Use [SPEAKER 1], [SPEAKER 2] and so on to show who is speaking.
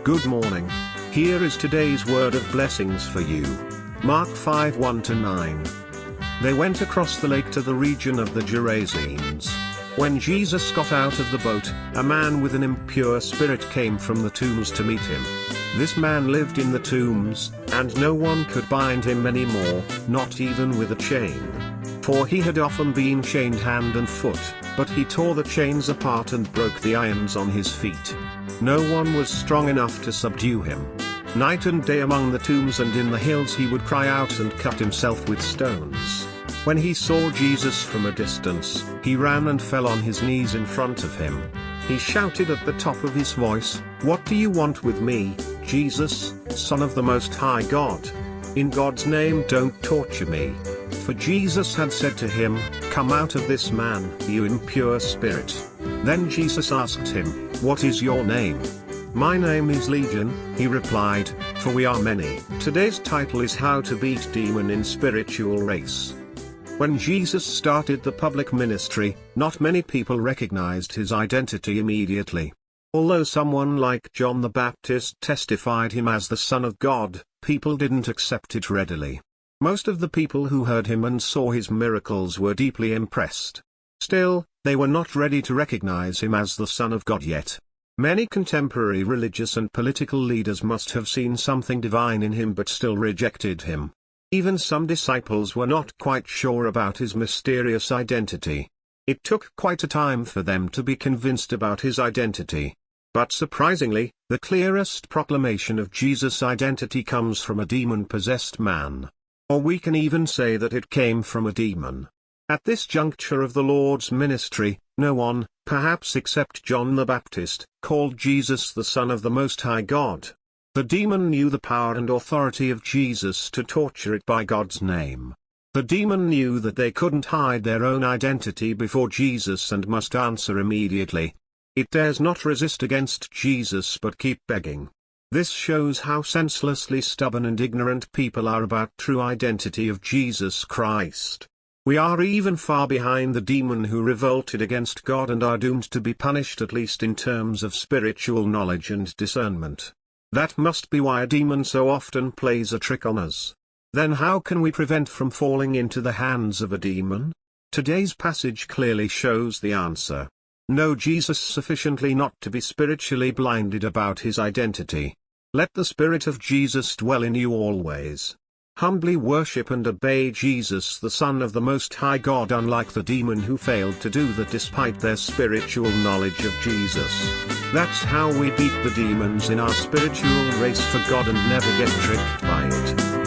[SPEAKER 1] Good morning. Here is today's word of blessings for you. Mark 5:1-9. They went across the lake to the region of the Gerasenes. When Jesus got out of the boat, a man with an impure spirit came from the tombs to meet him. This man lived in the tombs, and no one could bind him anymore, not even with a chain. For he had often been chained hand and foot, but he tore the chains apart and broke the irons on his feet. No one was strong enough to subdue him. Night and day among the tombs and in the hills he would cry out and cut himself with stones. When he saw Jesus from a distance, he ran and fell on his knees in front of him. He shouted at the top of his voice, "What do you want with me, Jesus, Son of the Most High God? In God's name don't torture me." For Jesus had said to him, "Come out of this man, you impure spirit." Then Jesus asked him, "What is your name?" "My name is Legion," he replied, "for we are many." Today's title is How to Beat Demon in Spiritual Race. When Jesus started the public ministry, not many people recognized his identity immediately. Although someone like John the Baptist testified him as the Son of God, people didn't accept it readily. Most of the people who heard him and saw his miracles were deeply impressed. Still, they were not ready to recognize him as the Son of God yet. Many contemporary religious and political leaders must have seen something divine in him but still rejected him. Even some disciples were not quite sure about his mysterious identity. It took quite a time for them to be convinced about his identity. But surprisingly, the clearest proclamation of Jesus' identity comes from a demon-possessed man. Or we can even say that it came from a demon. At this juncture of the Lord's ministry, no one, perhaps except John the Baptist, called Jesus the Son of the Most High God. The demon knew the power and authority of Jesus to torture it by God's name. The demon knew that they couldn't hide their own identity before Jesus and must answer immediately. It dares not resist against Jesus but keep begging. This shows how senselessly stubborn and ignorant people are about true identity of Jesus Christ. We are even far behind the demon who revolted against God and are doomed to be punished at least in terms of spiritual knowledge and discernment. That must be why a demon so often plays a trick on us. Then how can we prevent from falling into the hands of a demon? Today's passage clearly shows the answer. Know Jesus sufficiently not to be spiritually blinded about his identity. Let the Spirit of Jesus dwell in you always. Humbly worship and obey Jesus, the Son of the Most High God, unlike the demon who failed to do that despite their spiritual knowledge of Jesus. That's how we beat the demons in our spiritual race for God and never get tricked by it.